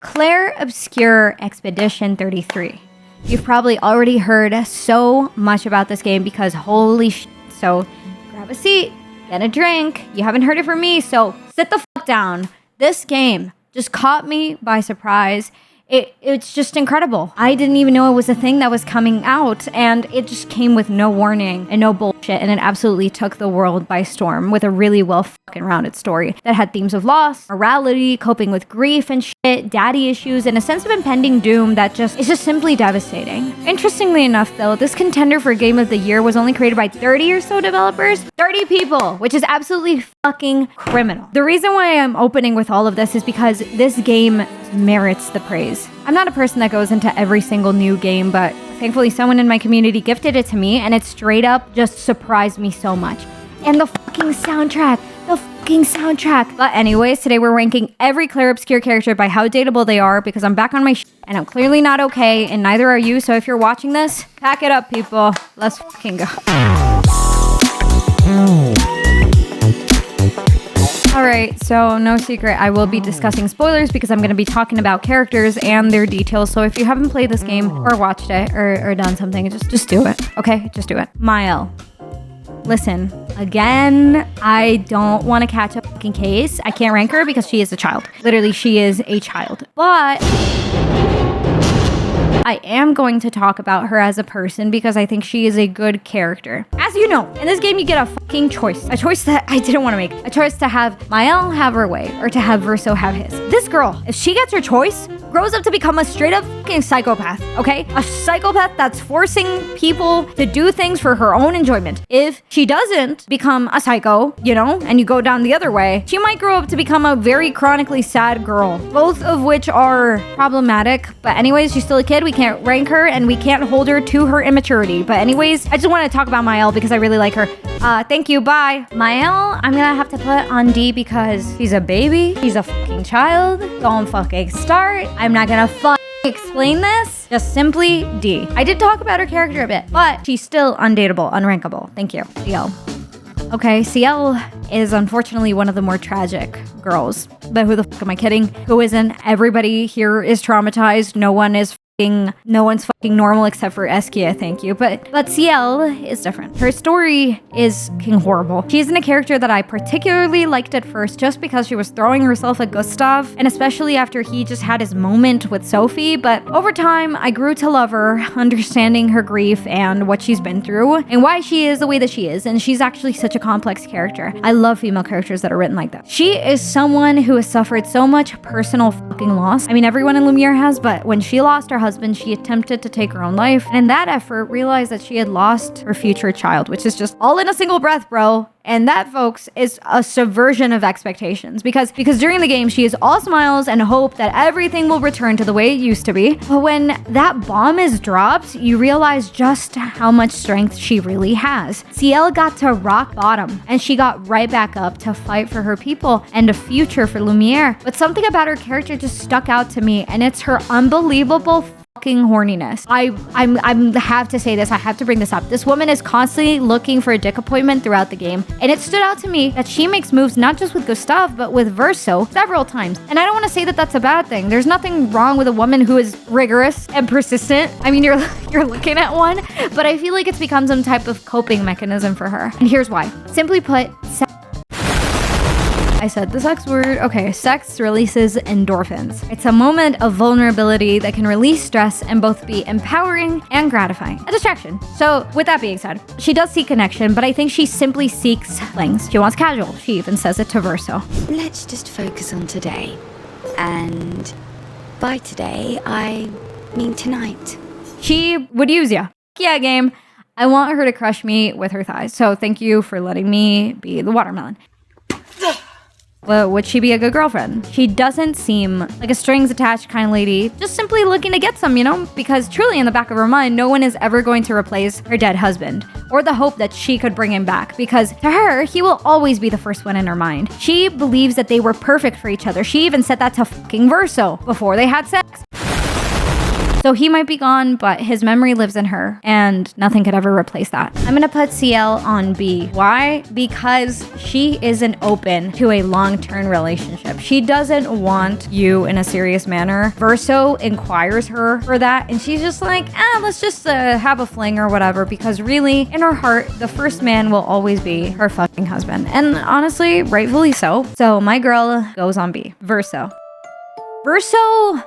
CLAIR OBSCUR Expedition 33. You've probably already heard so much about this game because holy sh**. So grab a seat, get a drink. You haven't heard it from me, so sit the fuck down. This game just caught me by surprise. It's just incredible. I didn't even know it was a thing that was coming out, and it just came with no warning and no bullshit, and it absolutely took the world by storm with a really well fucking rounded story that had themes of loss, morality, coping with grief and shit, daddy issues, and a sense of impending doom that is just simply devastating. Interestingly enough, though, this contender for Game of the Year was only created by 30 or so developers. 30 people, which is absolutely fucking criminal. The reason why I'm opening with all of this is because this game merits the praise. I'm not a person that goes into every single new game, but thankfully someone in my community gifted it to me, and it straight up just surprised me so much. And the fucking soundtrack. But anyways, today we're ranking every CLAIR OBSCUR character by how dateable they are because I'm back on my and I'm clearly not okay, and neither are you, so if you're watching this, pack it up, people. Let's fucking go. Alright, so no secret, I will be discussing spoilers because I'm going to be talking about characters and their details, so if you haven't played this game or watched it or done something, just do it, okay? Just do it. Maelle. Listen, again, I don't want to catch a fucking case. I can't rank her because she is a child. Literally, she is a child. But I am going to talk about her as a person because I think she is a good character. As you know, in this game you get a fucking choice. A choice that I didn't want to make. A choice to have Maelle have her way or to have Verso have his. This girl, if she gets her choice, grows up to become a straight up fucking psychopath, okay? A psychopath that's forcing people to do things for her own enjoyment. If she doesn't become a psycho, you know, and you go down the other way, she might grow up to become a very chronically sad girl. Both of which are problematic. But anyways, she's still a kid. We can't rank her and we can't hold her to her immaturity. But anyways, I just want to talk about Maelle because I really like her. Thank you, bye. Maelle, I'm gonna have to put on D because she's a baby. She's a fucking child. Don't fucking start. I'm not gonna explain this. Just simply D. I did talk about her character a bit, but she's still undateable, unrankable. Thank you. Sciel. Okay, Sciel is unfortunately one of the more tragic girls. But who the fuck am I kidding? Who isn't? Everybody here is traumatized. No one's fucking normal except for Eskia, thank you. But Sciel is different. Her story is king horrible. She isn't a character that I particularly liked at first just because she was throwing herself at Gustave, and especially after he just had his moment with Sophie. But over time, I grew to love her, understanding her grief and what she's been through and why she is the way that she is. And she's actually such a complex character. I love female characters that are written like that. She is someone who has suffered so much personal fucking loss. I mean, everyone in Lumiere has, but when she lost her husband, she attempted to take her own life, and in that effort realized that she had lost her future child, which is just all in a single breath, bro. And that, folks, is a subversion of expectations because during the game she is all smiles and hope that everything will return to the way it used to be. But when that bomb is dropped, you realize just how much strength she really has. Sciel got to rock bottom and she got right back up to fight for her people and a future for Lumiere. But something about her character just stuck out to me, and it's her unbelievable fucking horniness. I have to say this. I have to bring this up. This woman is constantly looking for a dick appointment throughout the game, and it stood out to me that she makes moves not just with Gustave but with Verso several times. And I don't want to say that that's a bad thing. There's nothing wrong with a woman who is rigorous and persistent. I mean, you're looking at one, but I feel like it's become some type of coping mechanism for her. And here's why. Simply put, I said the sex word. Okay, sex releases endorphins. It's a moment of vulnerability that can release stress and both be empowering and gratifying. A distraction. So with that being said, she does seek connection, but I think she simply seeks flings. She wants casual. She even says it to Verso. Let's just focus on today. And by today, I mean tonight. She would use ya. Yeah, game. I want her to crush me with her thighs. So thank you for letting me be the watermelon. Well, would she be a good girlfriend? She doesn't seem like a strings attached kind of lady, just simply looking to get some, you know? Because truly in the back of her mind, no one is ever going to replace her dead husband or the hope that she could bring him back, because to her, he will always be the first one in her mind. She believes that they were perfect for each other. She even said that to fucking Verso before they had sex. So he might be gone, but his memory lives in her and nothing could ever replace that. I'm gonna put Sciel on B. Why? Because she isn't open to a long-term relationship. She doesn't want you in a serious manner. Verso inquires her for that and she's just like, let's just have a fling or whatever, because really in her heart, the first man will always be her fucking husband. And honestly, rightfully so. So my girl goes on B. Verso. Verso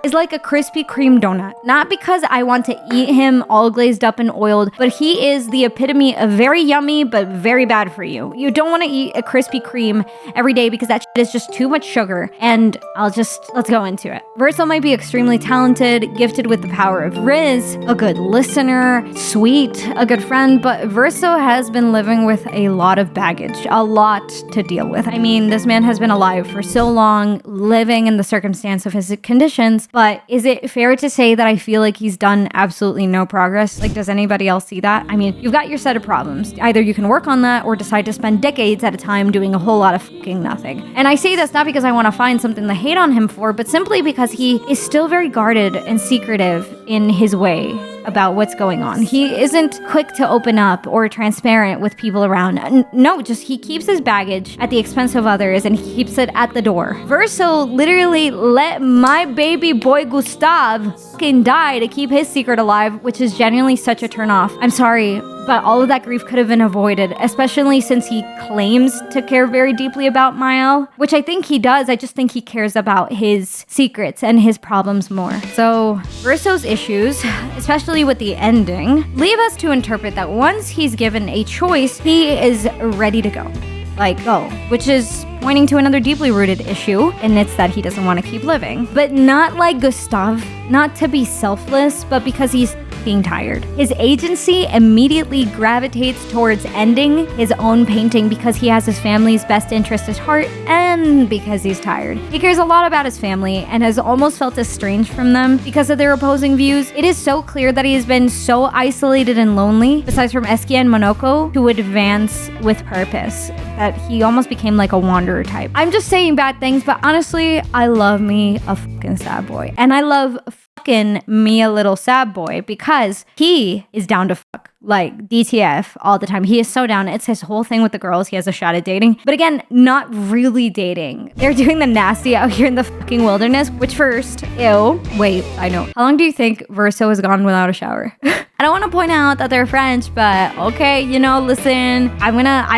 is like a Krispy Kreme donut. Not because I want to eat him all glazed up and oiled, but he is the epitome of very yummy, but very bad for you. You don't want to eat a Krispy Kreme every day because that shit is just too much sugar. And let's go into it. Verso might be extremely talented, gifted with the power of Riz, a good listener, sweet, a good friend, but Verso has been living with a lot of baggage, a lot to deal with. I mean, this man has been alive for so long, living in the circumstance of his conditions, but is it fair to say that I feel like he's done absolutely no progress? Like, does anybody else see that? I mean, you've got your set of problems. Either you can work on that or decide to spend decades at a time doing a whole lot of fucking nothing. And I say this not because I want to find something to hate on him for, but simply because he is still very guarded and secretive in his way about what's going on. He isn't quick to open up or transparent with people around. No, just he keeps his baggage at the expense of others and he keeps it at the door. Verso literally let my baby boy Gustave fucking die to keep his secret alive, which is genuinely such a turnoff. I'm sorry, but all of that grief could have been avoided, especially since he claims to care very deeply about Maelle, which I think he does. I just think he cares about his secrets and his problems more. So Verso's issues, especially with the ending, leave us to interpret that once he's given a choice, he is ready to go. Like, go. Which is pointing to another deeply rooted issue, and it's that he doesn't want to keep living. But not like Gustave, not to be selfless, but because he's being tired. His agency immediately gravitates towards ending his own painting because he has his family's best interest at heart and because he's tired. He cares a lot about his family and has almost felt estranged from them because of their opposing views. It is so clear that he has been so isolated and lonely, besides from Sciel and Monoco, to advance with purpose, that he almost became like a wanderer type. I'm just saying bad things, but honestly, I love me a fucking sad boy. And I love fucking me a little sad boy because he is down to fuck. Like DTF all the time. He is so down. It's his whole thing with the girls. He has a shot at dating. But again, not really dating. They're doing the nasty out here in the fucking wilderness, which first, ew. Wait, I know. How long do you think Verso has gone without a shower? I don't want to point out that they're French, but okay, listen, I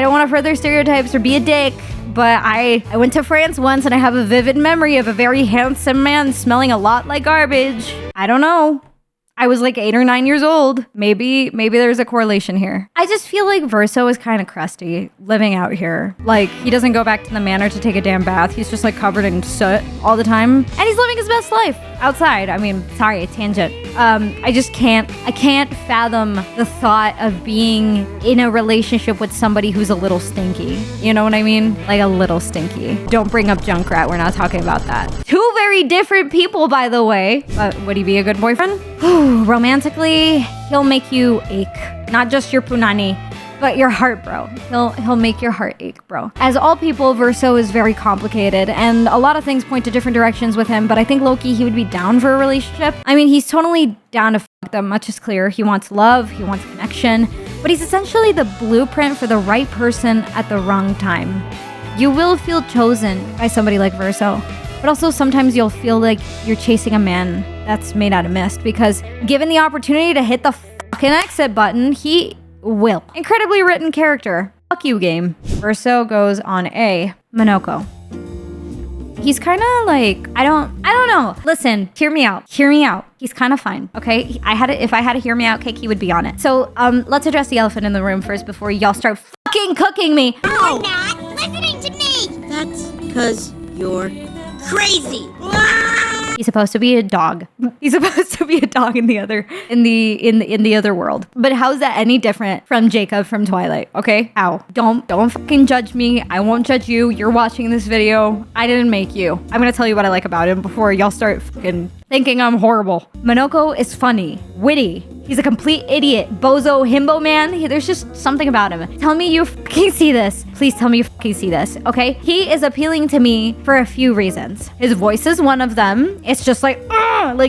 don't want to further stereotypes or be a dick, but I went to France once and I have a vivid memory of a very handsome man smelling a lot like garbage. I don't know. I was like 8 or 9 years old. Maybe there's a correlation here. I just feel like Verso is kind of crusty living out here. Like, he doesn't go back to the manor to take a damn bath. He's just like covered in soot all the time. And he's living his best life outside. I mean, sorry, tangent. I can't fathom the thought of being in a relationship with somebody who's a little stinky. You know what I mean? Like a little stinky. Don't bring up Junkrat. We're not talking about that. Two very different people, by the way. But would he be a good boyfriend? Romantically, he'll make you ache. Not just your punani, but your heart, bro. He'll make your heart ache, bro. As all people, Verso is very complicated, and a lot of things point to different directions with him, but I think low-key he would be down for a relationship. I mean, he's totally down to fuck them, much is clear. He wants love, he wants connection, but he's essentially the blueprint for the right person at the wrong time. You will feel chosen by somebody like Verso, but also sometimes you'll feel like you're chasing a man that's made out of mist, because given the opportunity to hit the fucking exit button, he will. Incredibly written character. Fuck you, game. Verso goes on A. Monoco. He's kind of like, I don't know. Listen, hear me out. He's kind of fine, okay? If I had a hear me out cake, he would be on it. So, let's address the elephant in the room first before y'all start fucking cooking me. You're not listening to me. That's because you're crazy. He's supposed to be a dog. He's supposed to be a dog in the other world. But how's that any different from Jacob from Twilight? Okay? How? Don't fucking judge me. I won't judge you. You're watching this video. I didn't make you. I'm gonna tell you what I like about him before y'all start fucking thinking I'm horrible. Monoco is funny, witty. He's a complete idiot, bozo, himbo man. There's just something about him. Tell me you fucking see this. Please tell me you fucking see this, okay? He is appealing to me for a few reasons. His voice is one of them. It's just like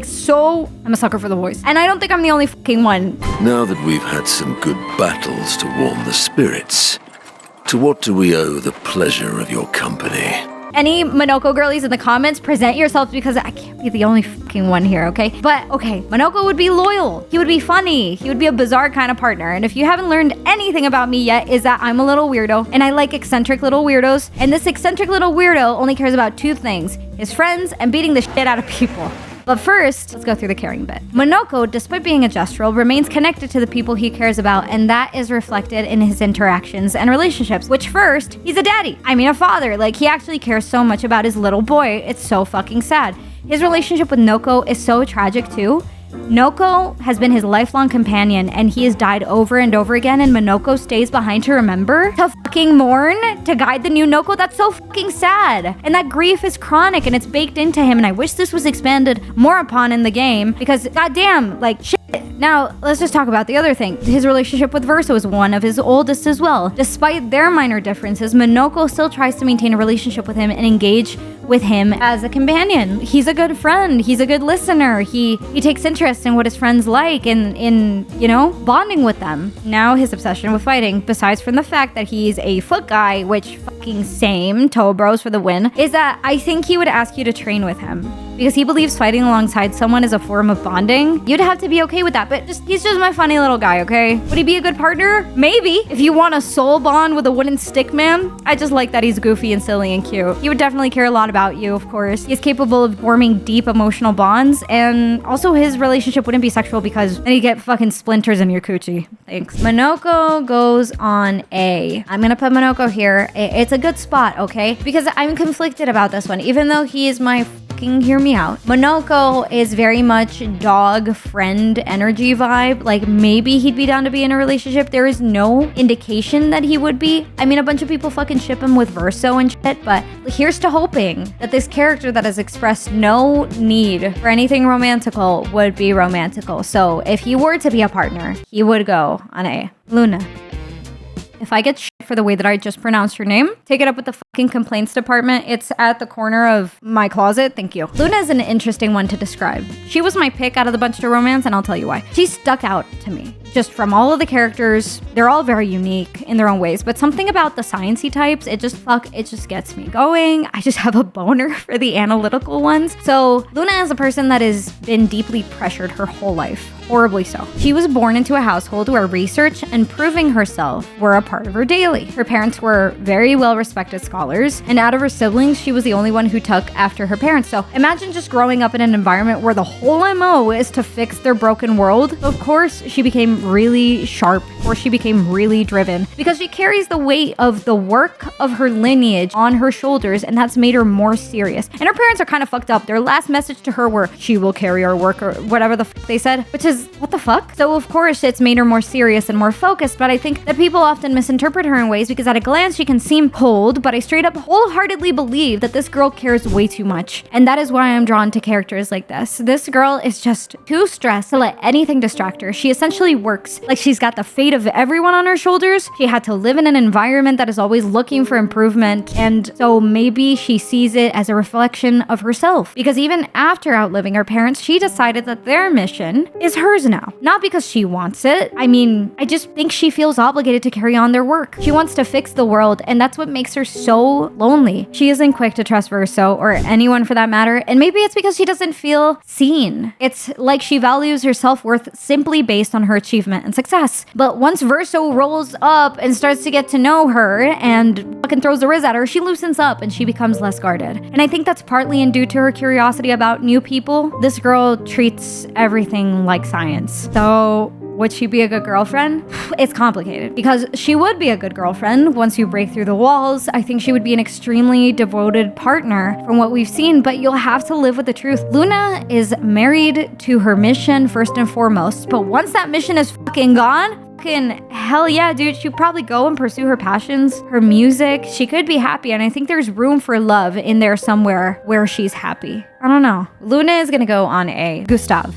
so... I'm a sucker for the voice. And I don't think I'm the only fucking one. Now that we've had some good battles to warm the spirits, to what do we owe the pleasure of your company? Any Monoco girlies in the comments, present yourselves because I can't be the only fucking one here, okay? But, okay, Monoco would be loyal. He would be funny. He would be a bizarre kind of partner. And if you haven't learned anything about me yet, is that I'm a little weirdo and I like eccentric little weirdos. And this eccentric little weirdo only cares about two things: his friends and beating the shit out of people. But first, let's go through the caring bit. Monoco, despite being a gestural, remains connected to the people he cares about, and that is reflected in his interactions and relationships, which first, he's a daddy. I mean a father. Like, he actually cares so much about his little boy. It's so fucking sad. His relationship with Noko is so tragic too. Noko has been his lifelong companion, and he has died over and over again, and Monoco stays behind to remember, to fucking mourn, to guide the new Noko. That's so fucking sad. And that grief is chronic, and it's baked into him, and I wish this was expanded more upon in the game, because goddamn, like, shit. Now, let's just talk about the other thing. His relationship with Verso is one of his oldest as well. Despite their minor differences, Monoco still tries to maintain a relationship with him and engage with him as a companion. He's a good friend. He's a good listener. He takes interest in what his friends like and in, you know, bonding with them. Now his obsession with fighting, besides from the fact that he's a foot guy, which fucking same, toe bros for the win, is that I think he would ask you to train with him. Because he believes fighting alongside someone is a form of bonding. You'd have to be okay with that, but he's just my funny little guy, okay? Would he be a good partner? Maybe. If you want a soul bond with a wooden stick man, I just like that he's goofy and silly and cute. He would definitely care a lot about you, of course. He's capable of forming deep emotional bonds, and also his relationship wouldn't be sexual because then you get fucking splinters in your coochie. Thanks. Monoco goes on A. I'm gonna put Monoco here. It's a good spot, okay? Because I'm conflicted about this one, even though he is my hear me out. Monoco is very much dog friend energy vibe. Like, maybe he'd be down to be in a relationship. There is no indication that he would be. I mean, a bunch of people fucking ship him with Verso and shit, but here's to hoping that this character that has expressed no need for anything romantical would be romantical. So if he were to be a partner, he would go on A. Lune. If I get shit for the way that I just pronounced your name, take it up with the fucking complaints department. It's at the corner of my closet. Thank you. Luna is an interesting one to describe. She was my pick out of the bunch to romance, and I'll tell you why. She stuck out to me. Just from all of the characters, they're all very unique in their own ways, but something about the sciencey types, it just gets me going. I just have a boner for the analytical ones. So Luna is a person that has been deeply pressured her whole life. Horribly so. She was born into a household where research and proving herself were a part of her daily. Her parents were very well-respected scholars, and out of her siblings, she was the only one who took after her parents. So imagine just growing up in an environment where the whole MO is to fix their broken world. Of course, she became really sharp, or she became really driven, because she carries the weight of the work of her lineage on her shoulders, and that's made her more serious. And her parents are kind of fucked up. Their last message to her were, she will carry our work, or whatever the fuck they said, which is, what the fuck? So of course it's made her more serious and more focused, but I think that people often misinterpret her in ways because at a glance she can seem cold, but I straight up wholeheartedly believe that this girl cares way too much. And that is why I'm drawn to characters like this. This girl is just too stressed to let anything distract her. She essentially works like she's got the fate of everyone on her shoulders. She had to live in an environment that is always looking for improvement, and so maybe she sees it as a reflection of herself. Because even after outliving her parents, she decided that their mission is hers now. Not because she wants it. I mean, I just think she feels obligated to carry on their work. She wants to fix the world, and that's what makes her so lonely. She isn't quick to trust Verso, or anyone for that matter, and maybe it's because she doesn't feel seen. It's like she values her self-worth simply based on her achievement and success. But once Verso rolls up and starts to get to know her and fucking throws the riz at her, she loosens up and she becomes less guarded. And I think that's partly in due to her curiosity about new people. This girl treats everything like science. So would she be a good girlfriend? It's complicated because she would be a good girlfriend once you break through the walls. I think she would be an extremely devoted partner from what we've seen, but you'll have to live with the truth. Luna is married to her mission first and foremost, but once that mission is fucking gone, fucking hell yeah, dude. She'd probably go and pursue her passions, her music. She could be happy, and I think there's room for love in there somewhere where she's happy. I don't know. Lune is gonna go on A. Gustave.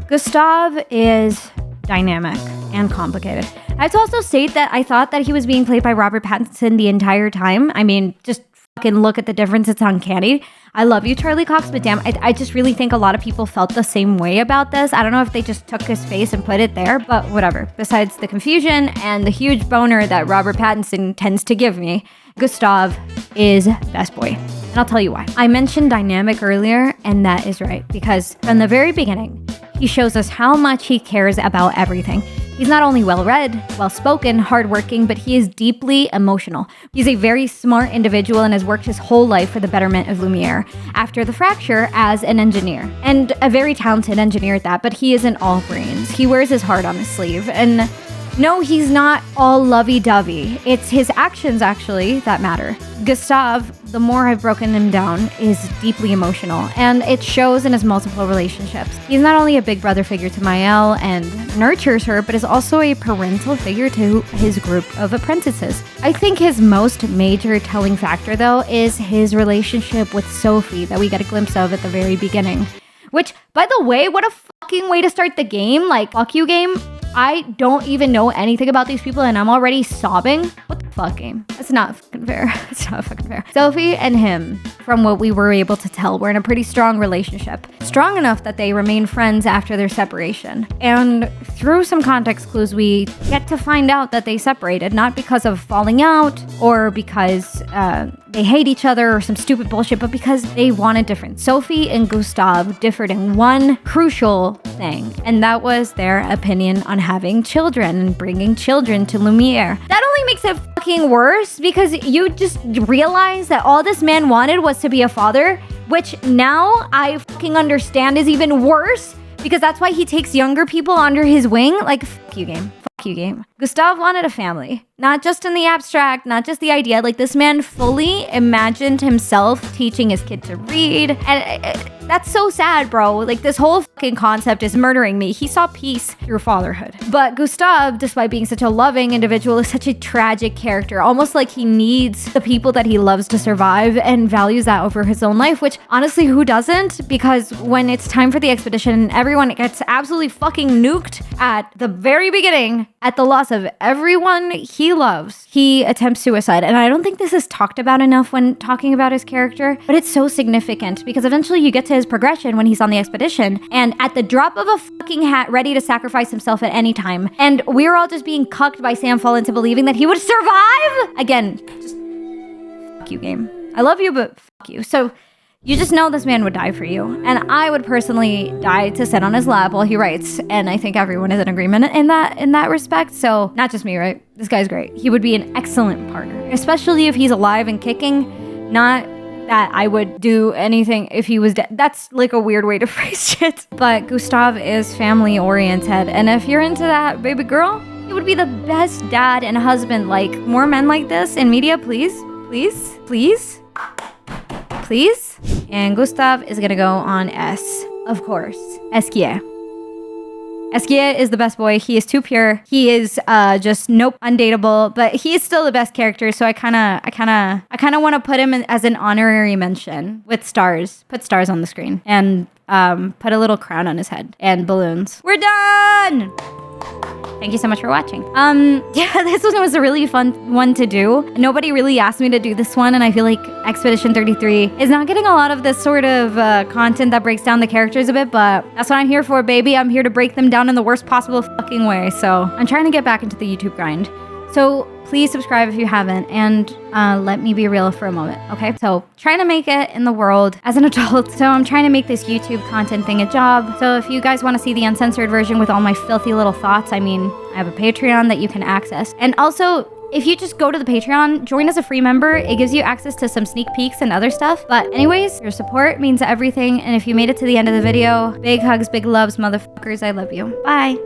Gustave is dynamic and complicated. I have to also state that I thought that he was being played by Robert Pattinson the entire time. I mean, just fucking look at the difference. It's uncanny. I love you, Charlie Cox, but damn, I just really think a lot of people felt the same way about this. I don't know if they just took his face and put it there, but whatever. Besides the confusion and the huge boner that Robert Pattinson tends to give me, Gustave is best boy. And I'll tell you why. I mentioned dynamic earlier, and that is right, because from the very beginning, he shows us how much he cares about everything. He's not only well-read, well-spoken, hardworking, but he is deeply emotional. He's a very smart individual and has worked his whole life for the betterment of Lumiere after the fracture as an engineer. And a very talented engineer at that, but he isn't all brains. He wears his heart on his sleeve. And no, he's not all lovey-dovey. It's his actions, actually, that matter. Gustave, the more I've broken him down, is deeply emotional, and it shows in his multiple relationships. He's not only a big brother figure to Maelle and nurtures her, but is also a parental figure to his group of apprentices. I think his most major telling factor, though, is his relationship with Sophie that we get a glimpse of at the very beginning. Which, by the way, what a fucking way to start the game. Like, fuck you game. I don't even know anything about these people and I'm already sobbing. What the fuck, game? That's not fucking fair. It's not fucking fair. Sophie and him, from what we were able to tell, were in a pretty strong relationship. Strong enough that they remain friends after their separation. And through some context clues, we get to find out that they separated, not because of falling out or because they hate each other or some stupid bullshit, but because they wanted different. Sophie and Gustave differed in one crucial thing, and that was their opinion on having children and bringing children to Lumiere. That only makes it fucking worse because you just realize that all this man wanted was to be a father, which now I fucking understand is even worse because that's why he takes younger people under his wing. Like, fuck you, game. Fuck you, game. Gustave wanted a family. Not just in the abstract, not just the idea. Like, this man fully imagined himself teaching his kid to read. And that's so sad, bro. Like, this whole fucking concept is murdering me. He saw peace through fatherhood. But Gustave, despite being such a loving individual, is such a tragic character. Almost like he needs the people that he loves to survive and values that over his own life, which honestly, who doesn't? Because when it's time for the expedition, everyone gets absolutely fucking nuked at the very beginning, at the loss of everyone he loves, he attempts suicide. And I don't think this is talked about enough when talking about his character, but it's so significant because eventually you get to his progression when he's on the expedition and at the drop of a fucking hat, ready to sacrifice himself at any time. And we're all just being cucked by Sam Fall into believing that he would survive. Again, just fuck you, game. I love you, but fuck you. So you just know this man would die for you. And I would personally die to sit on his lap while he writes. And I think everyone is in agreement in that respect. So not just me, right? This guy's great. He would be an excellent partner, especially if he's alive and kicking. Not that I would do anything if he was dead. That's like a weird way to phrase shit. But Gustave is family oriented. And if you're into that, baby girl, he would be the best dad and husband. Like, more men like this in media, please, please, please, please. And Gustave is gonna go on S, of course. Sciel. Sciel is the best boy. He is too pure. He is just undateable, but he is still the best character. So I kind of want to put him as an honorary mention with stars. Put stars on the screen and put a little crown on his head and balloons. We're done. Thank you so much for watching. Yeah, this one was a really fun one to do. Nobody really asked me to do this one, and I feel like Expedition 33 is not getting a lot of this sort of content that breaks down the characters a bit, but that's what I'm here for, baby. I'm here to break them down in the worst possible fucking way. So I'm trying to get back into the YouTube grind. So please subscribe if you haven't, and let me be real for a moment, okay? So trying to make it in the world as an adult. So I'm trying to make this YouTube content thing a job. So if you guys want to see the uncensored version with all my filthy little thoughts, I mean, I have a Patreon that you can access. And also, if you just go to the Patreon, join as a free member, it gives you access to some sneak peeks and other stuff. But anyways, your support means everything. And if you made it to the end of the video, big hugs, big loves, motherfuckers, I love you. Bye.